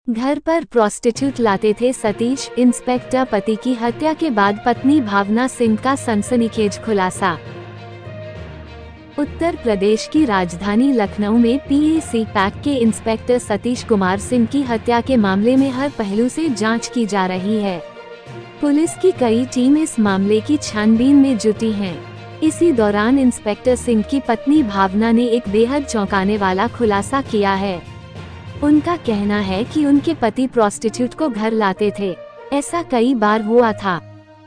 घर पर प्रोस्टिट्यूट लाते थे सतीश। इंस्पेक्टर पति की हत्या के बाद पत्नी भावना सिंह का सनसनीखेज खुलासा। उत्तर प्रदेश की राजधानी लखनऊ में पीएसी पैक के इंस्पेक्टर सतीश कुमार सिंह की हत्या के मामले में हर पहलू से जांच की जा रही है। पुलिस की कई टीम इस मामले की छानबीन में जुटी हैं। इसी दौरान इंस्पेक्टर सिंह की पत्नी भावना ने एक बेहद चौंकाने वाला खुलासा किया है। उनका कहना है कि उनके पति प्रोस्टिट्यूट को घर लाते थे। ऐसा कई बार हुआ था।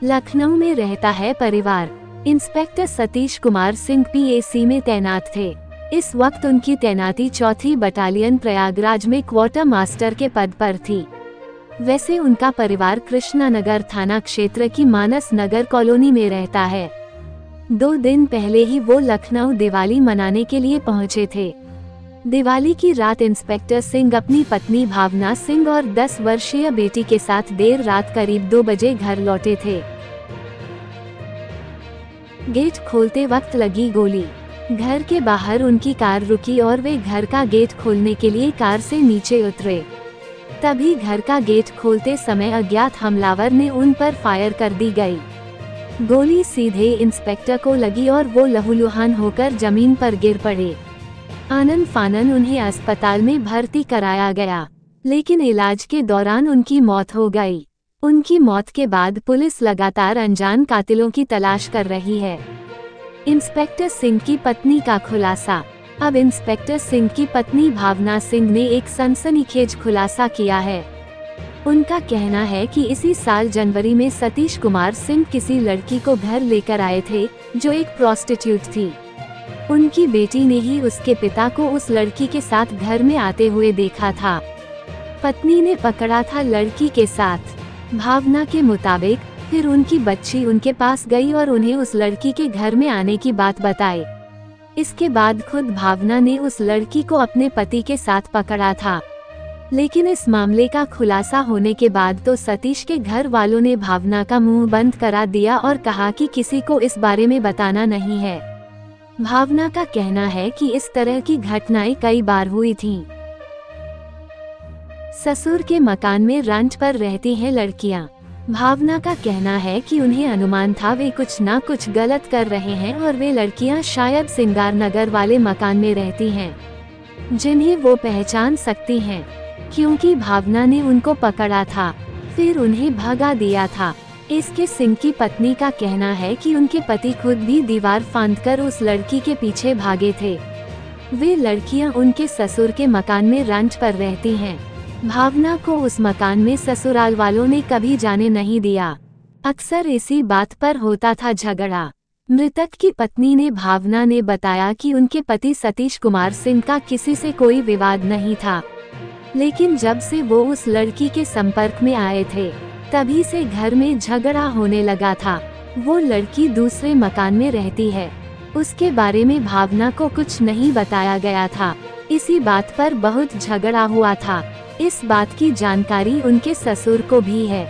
लखनऊ में रहता है परिवार। इंस्पेक्टर सतीश कुमार सिंह पीएसी में तैनात थे। इस वक्त उनकी तैनाती 4th बटालियन प्रयागराज में क्वार्टर मास्टर के पद पर थी। वैसे उनका परिवार कृष्णानगर थाना क्षेत्र की मानस नगर कॉलोनी में रहता है। 2 दिन पहले ही वो लखनऊ दिवाली मनाने के लिए पहुंचे थे। दिवाली की रात इंस्पेक्टर सिंह अपनी पत्नी भावना सिंह और 10 वर्षीय बेटी के साथ देर रात करीब 2 बजे घर लौटे थे। गेट खोलते वक्त लगी गोली। घर के बाहर उनकी कार रुकी और वे घर का गेट खोलने के लिए कार से नीचे उतरे। तभी घर का गेट खोलते समय अज्ञात हमलावर ने उन पर फायर कर दी गई। गोली सीधे इंस्पेक्टर को लगी और वो लहूलुहान होकर जमीन पर गिर पड़े। आनन फानन उन्हें अस्पताल में भर्ती कराया गया, लेकिन इलाज के दौरान उनकी मौत हो गई। उनकी मौत के बाद पुलिस लगातार अनजान कातिलों की तलाश कर रही है। इंस्पेक्टर सिंह की पत्नी का खुलासा। अब इंस्पेक्टर सिंह की पत्नी भावना सिंह ने एक सनसनीखेज खुलासा किया है। उनका कहना है कि इसी साल जनवरी में सतीश कुमार सिंह किसी लड़की को घर लेकर आए थे, जो एक प्रोस्टिट्यूट थी। उनकी बेटी ने ही उसके पिता को उस लड़की के साथ घर में आते हुए देखा था। पत्नी ने पकड़ा था लड़की के साथ। भावना के मुताबिक फिर उनकी बच्ची उनके पास गई और उन्हें उस लड़की के घर में आने की बात बताई। इसके बाद खुद भावना ने उस लड़की को अपने पति के साथ पकड़ा था। लेकिन इस मामले का खुलासा होने के बाद तो सतीश के घर वालों ने भावना का मुंह बंद करा दिया और कहा कि किसी को इस बारे में बताना नहीं है। भावना का कहना है कि इस तरह की घटनाएं कई बार हुई थीं। ससुर के मकान में रेंट पर रहती हैं लड़कियां। भावना का कहना है कि उन्हें अनुमान था वे कुछ ना कुछ गलत कर रहे हैं और वे लड़कियां शायद सिंगार नगर वाले मकान में रहती हैं, जिन्हें वो पहचान सकती हैं, क्योंकि भावना ने उनको पकड़ा था, फिर उन्हें भगा दिया था। इसके सिंह की पत्नी का कहना है कि उनके पति खुद भी दीवार फांदकर उस लड़की के पीछे भागे थे। वे लड़कियां उनके ससुर के मकान में रेंट पर रहती हैं। भावना को उस मकान में ससुराल वालों ने कभी जाने नहीं दिया। अक्सर इसी बात पर होता था झगड़ा। मृतक की पत्नी ने भावना ने बताया कि उनके पति सतीश कुमार सिंह का किसी से कोई विवाद नहीं था, लेकिन जब से वो उस लड़की के संपर्क में आए थे, तभी से घर में झगड़ा होने लगा था। वो लड़की दूसरे मकान में रहती है, उसके बारे में भावना को कुछ नहीं बताया गया था। इसी बात पर बहुत झगड़ा हुआ था। इस बात की जानकारी उनके ससुर को भी है।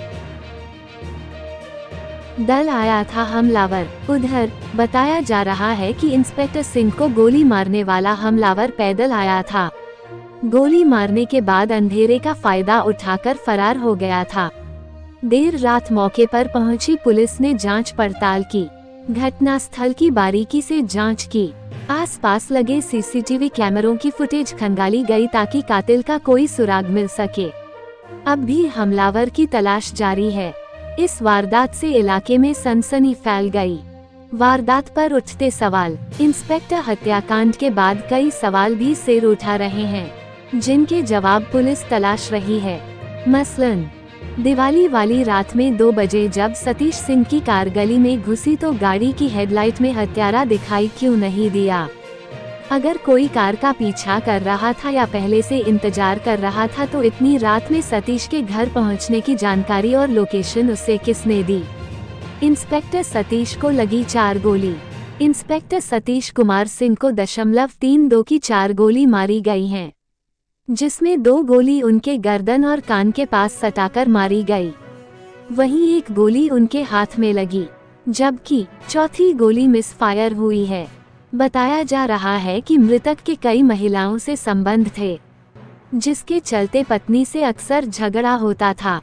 दल आया था हमलावर। उधर बताया जा रहा है कि इंस्पेक्टर सिंह को गोली मारने वाला हमलावर पैदल आया था। गोली मारने के बाद अंधेरे का फायदा उठाकर फरार हो गया था। देर रात मौके पर पहुंची पुलिस ने जांच पड़ताल की। घटनास्थल की बारीकी से जांच की। आसपास लगे सीसीटीवी कैमरों की फुटेज खंगाली गई ताकि कातिल का कोई सुराग मिल सके। अब भी हमलावर की तलाश जारी है। इस वारदात से इलाके में सनसनी फैल गई। वारदात पर उठते सवाल। इंस्पेक्टर हत्याकांड के बाद कई सवाल भी सिर उठा रहे हैं, जिनके जवाब पुलिस तलाश रही है। मसलन दिवाली वाली रात में 2 बजे जब सतीश सिंह की कार गली में घुसी तो गाड़ी की हेडलाइट में हत्यारा दिखाई क्यों नहीं दिया? अगर कोई कार का पीछा कर रहा था या पहले से इंतजार कर रहा था तो इतनी रात में सतीश के घर पहुंचने की जानकारी और लोकेशन उसे किसने दी? इंस्पेक्टर सतीश को लगी 4 गोली। इंस्पेक्टर सतीश कुमार सिंह को 0.32 की 4 गोली मारी गई हैं, जिसमें 2 गोली उनके गर्दन और कान के पास सटाकर मारी गई। वहीं एक गोली उनके हाथ में लगी, जबकि चौथी गोली मिसफायर हुई है। बताया जा रहा है कि मृतक के कई महिलाओं से संबंध थे। जिसके चलते पत्नी से अक्सर झगड़ा होता था।